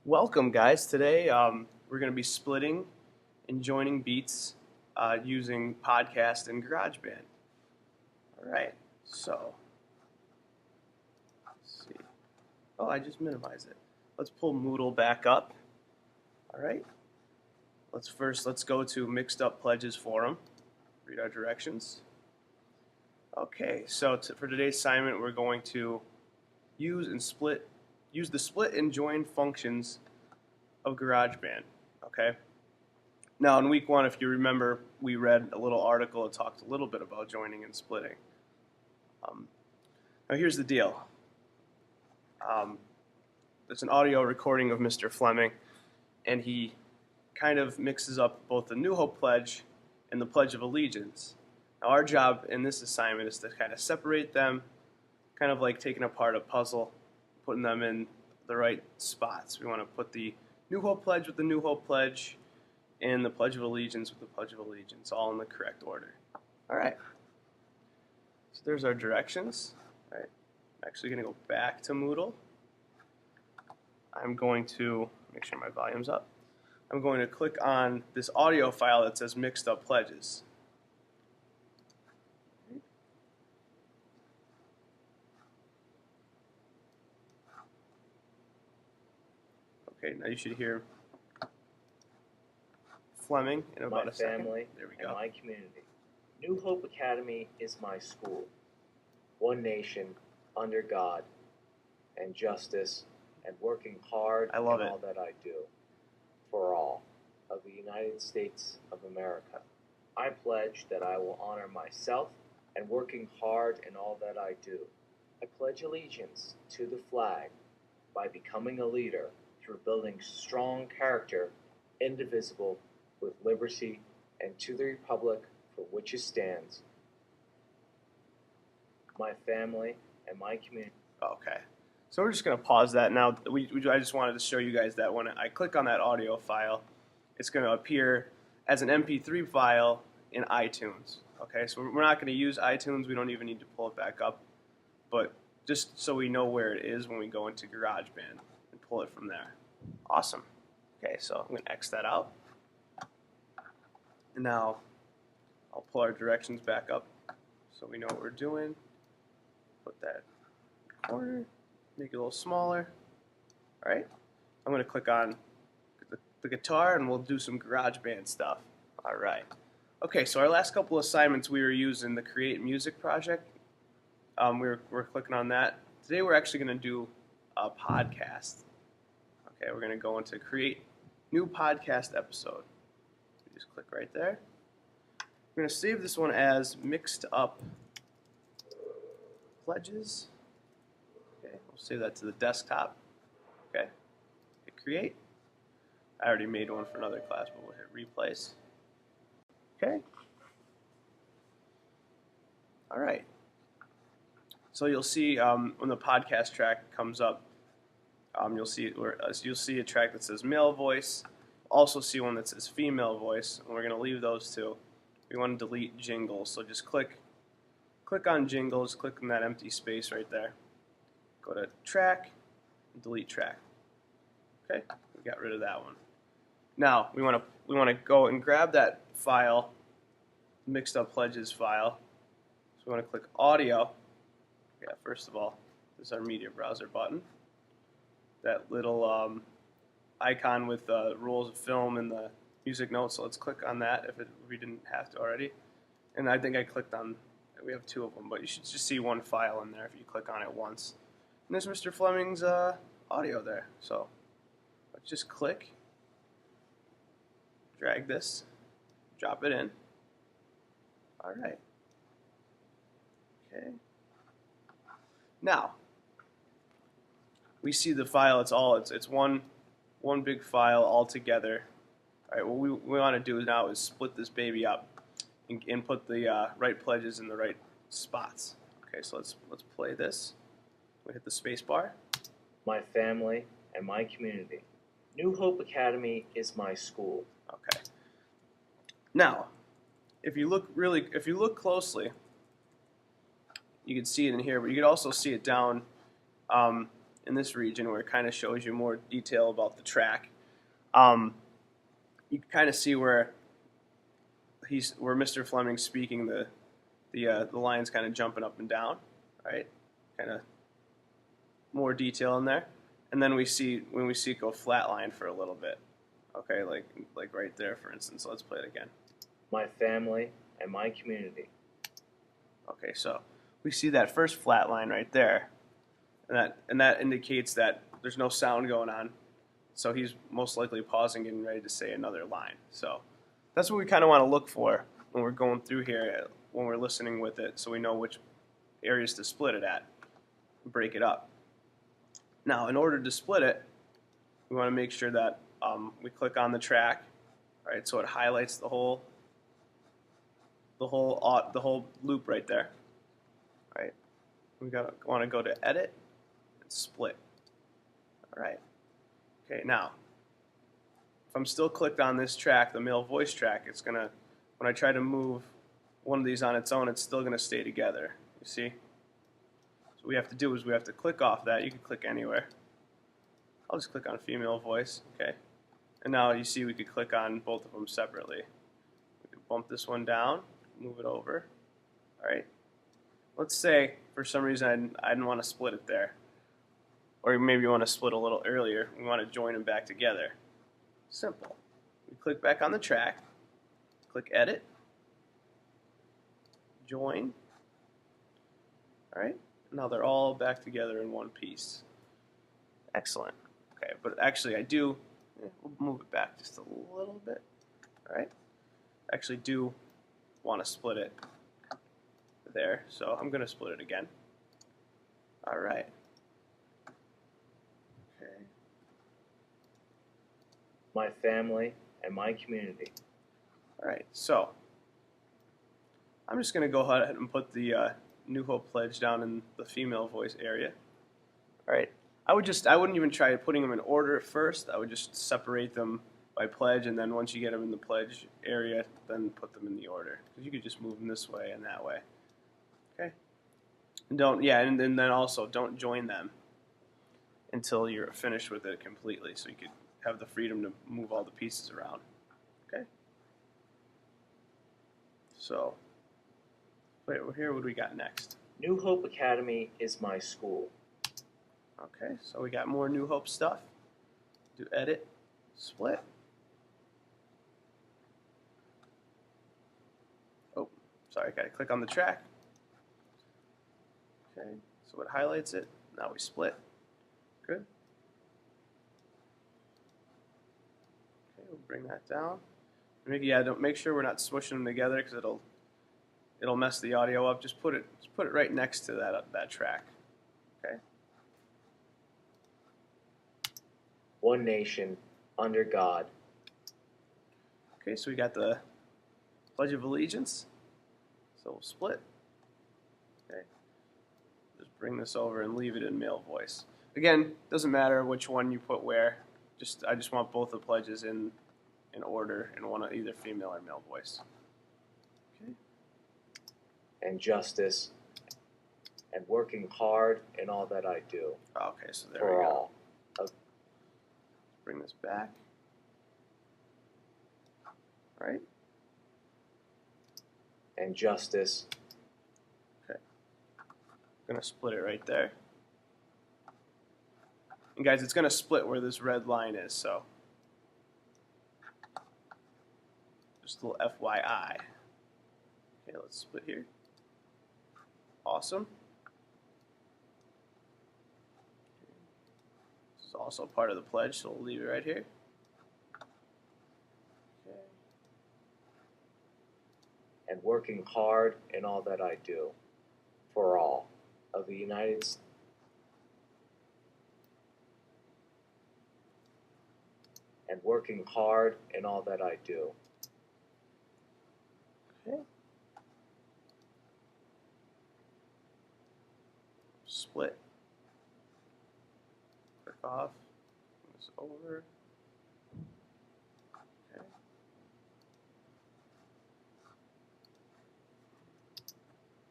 Welcome, guys. Today we're going to be splitting and joining beats using Podcast and GarageBand. All right, so let's see. Oh, I just minimized it. Let's pull Moodle back up. All right. Let's go to Mixed Up Pledges forum. Read our directions. Okay, so for today's assignment, we're going to use the split and join functions of GarageBand. Okay. Now, in week one, if you remember, we read a little article that talked a little bit about joining and splitting. Now, here's the deal. It's an audio recording of Mr. Fleming, and he kind of mixes up both the New Hope Pledge and the Pledge of Allegiance. Now, our job in this assignment is to kind of separate them, kind of like taking apart a puzzle, putting them in the right spots. We want to put the New Hope Pledge with the New Hope Pledge and the Pledge of Allegiance with the Pledge of Allegiance, all in the correct order. All right. So there's our directions. All right. I'm actually going to go back to Moodle. I'm going to make sure my volume's up. I'm going to click on this audio file that says Mixed Up Pledges. Okay, now you should hear Fleming in about a second. My family there we and go. my community. New Hope Academy is my school. One nation, under God, and justice, and working hard in all that I do. For all of the United States of America. I pledge that I will honor myself and working hard in all that I do. I pledge allegiance to the flag by becoming a leader through building strong character, indivisible, with liberty, and to the republic for which it stands. My family and my community. Okay. So we're just going to pause that now. I just wanted to show you guys that when I click on that audio file, it's going to appear as an MP3 file in iTunes. Okay, so we're not going to use iTunes. We don't even need to pull it back up. But just so we know where it is when we go into GarageBand and pull it from there. Awesome. Okay, so I'm going to X that out. And now I'll pull our directions back up so we know what we're doing. Put that in the corner. Make it a little smaller. All right. I'm going to click on the guitar and we'll do some GarageBand stuff. All right. Okay, so our last couple assignments we were using the Create Music project. We're clicking on that. Today we're actually going to do a podcast. Okay, we're going to go into Create New Podcast Episode. You just click right there. We're going to save this one as Mixed Up Pledges. Okay, we'll save that to the desktop. Okay, hit create. I already made one for another class, but we'll hit replace. Okay. All right. So you'll see when the podcast track comes up, you'll see a track that says male voice. Also see one that says female voice, and we're going to leave those two. We want to delete jingles, so just click on jingles, click on that empty space right there. Go to track, and delete track. Okay, we got rid of that one. Now we want to go and grab that file, Mixed Up Pledges file. So we want to click audio. Yeah, first of all, this is our media browser button. That little icon with rules of film and the music notes. So let's click on that if we didn't have to already. And I think I clicked on. We have two of them, but you should just see one file in there if you click on it once. And there's Mr. Fleming's audio there. So let's just click, drag this, drop it in. All right. Okay. Now we see the file. It's one big file all together. All right. What we want to do now is split this baby up and put the right pledges in the right spots. Okay. So let's play this. We hit the space bar. My family and my community. New Hope Academy is my school. Okay. Now, if you look closely, you can see it in here, but you can also see it down in this region where it kind of shows you more detail about the track. You can kind of see where Mr. Fleming's speaking, the line's kind of jumping up and down, right? Kind of more detail in there. And then when we see it go flatline for a little bit, okay, like right there, for instance. So let's play it again. My family and my community. Okay, so we see that first flat line right there, and that indicates that there's no sound going on. So he's most likely pausing, getting ready to say another line. So that's what we kind of want to look for when we're going through here, when we're listening with it, so we know which areas to split it at, break it up. Now, in order to split it, we want to make sure that we click on the track, right? So it highlights the whole loop right there, right? We want to go to Edit and Split. All right. Okay. Now, if I'm still clicked on this track, the male voice track, it's gonna, when I try to move one of these on its own, it's still gonna stay together. You see? So what we have to do is we have to click off that. You can click anywhere. I'll just click on female voice. Okay. And now you see we could click on both of them separately. We can bump this one down, move it over. All right. Let's say for some reason I didn't want to split it there. Or maybe you want to split a little earlier. We want to join them back together. Simple. We click back on the track, click Edit, Join. All right. Now they're all back together in one piece. Excellent. Okay, but actually we'll move it back just a little bit. All right. I actually do want to split it there, so I'm going to split it again. All right. Okay. My family and my community. All right, so I'm just going to go ahead and put the New Hope pledge down in the female voice area. All right. I wouldn't even try putting them in order at first. I would just separate them by pledge, and then once you get them in the pledge area, then put them in the order. Because you could just move them this way and that way. Okay. And and then also don't join them until you're finished with it completely, so you could have the freedom to move all the pieces around. Okay. So, wait, here, what do we got next? New Hope Academy is my school. Okay, so we got more New Hope stuff. Do Edit, Split. Oh, sorry, got to click on the track. Okay, so it highlights it. Now we split. Good. Okay, we'll bring that down. Don't make sure we're not smushing them together because it'll mess the audio up. Just put it right next to that track. Okay. One nation, under God. Okay, so we got the Pledge of Allegiance. So we'll split. Okay. Just bring this over and leave it in male voice. Again, doesn't matter which one you put where. I just want both the pledges in order in one of either female or male voice. Okay. And justice, and working hard in all that I do. Okay, so there for we go. All. Bring this back. All right. And justice. Okay. I'm going to split it right there. And guys, it's going to split where this red line is, so just a little FYI. Okay, let's split here. Awesome. This is also part of the pledge, so we'll leave it right here. Okay. And working hard in all that I do for all of the United States. And working hard in all that I do. Okay. Split. Click off. Move this over. Okay.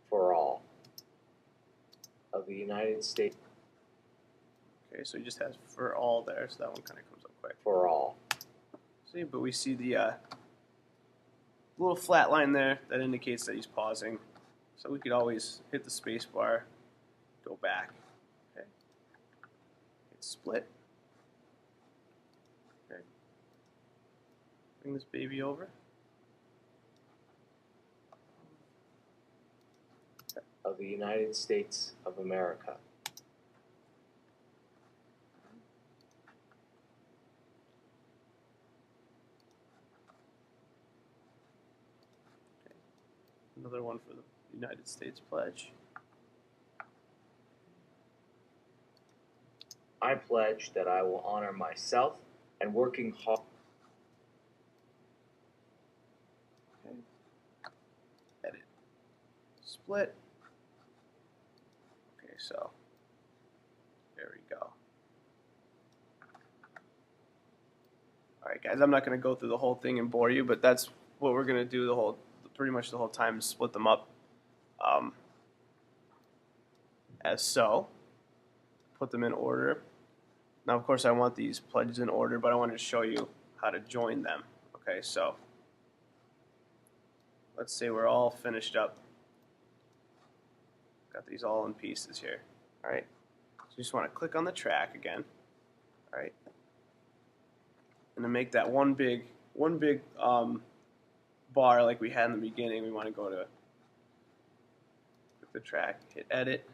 For all of the United States. Okay, so he just has for all there, so that one kind of comes up quick. For all. See, but we see the little flat line there that indicates that he's pausing. So we could always hit the space bar, go back. Okay. Hit split. Okay. Bring this baby over. Of the United States of America. Okay. Another one for the United States pledge. I pledge that I will honor myself and working hard. Okay. Edit. Split. Okay, so there we go. Alright guys, I'm not going to go through the whole thing and bore you, but that's what we're going to do pretty much the whole time, is split them up as so. Put them in order. Now of course I want these pledges in order, but I wanted to show you how to join them. Okay, so let's say we're all finished up. Got these all in pieces here. Alright, so you just want to click on the track again. Alright, and to make that one big bar like we had in the beginning, we want to go to click the track, hit edit,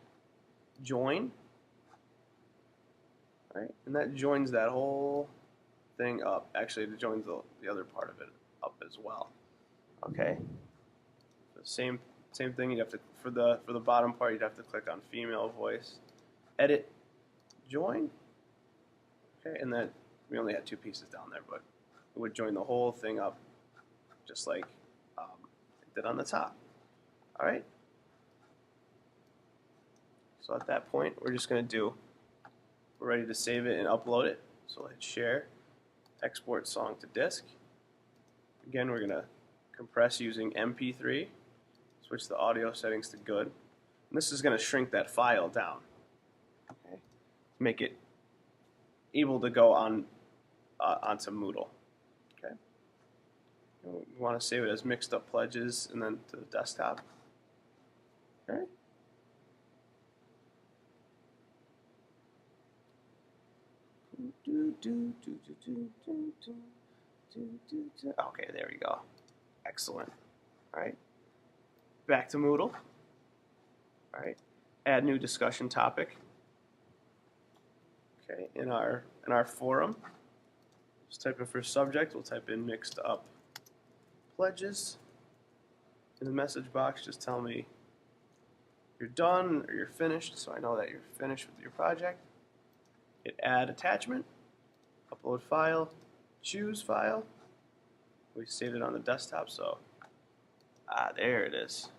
join. Alright, and that joins that whole thing up. Actually, it joins the other part of it up as well. Okay, so same thing. You'd have to for the bottom part, you'd have to click on female voice, edit, join. Okay, and then we only had two pieces down there, but it would join the whole thing up, just like it did on the top. All right. So at that point, we're just going to we're ready to save it and upload it. So hit share, export song to disk. Again, we're going to compress using MP3, switch the audio settings to good. And this is going to shrink that file down, okay, to make it able to go on onto Moodle. Okay. We want to save it as mixed up pledges and then to the desktop. Okay. Okay, there we go. Excellent. All right. Back to Moodle. All right. Add new discussion topic. Okay. In our forum, just type in for subject. We'll type in mixed up pledges. In the message box, just tell me you're done or you're finished, so I know that you're finished with your project. Hit add attachment, upload file, choose file. We saved it on the desktop, so there it is.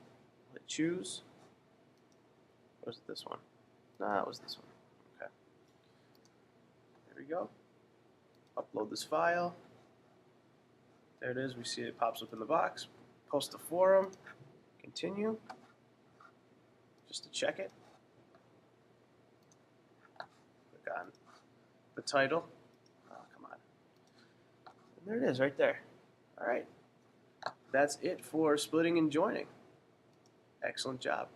Hit choose. Was it this one? Nah, it was this one. Okay. There we go. Upload this file. There it is. We see it pops up in the box. Post to forum. Continue. Just to check it. Click on the title. Oh, come on. And there it is right there. All right. That's it for splitting and joining. Excellent job.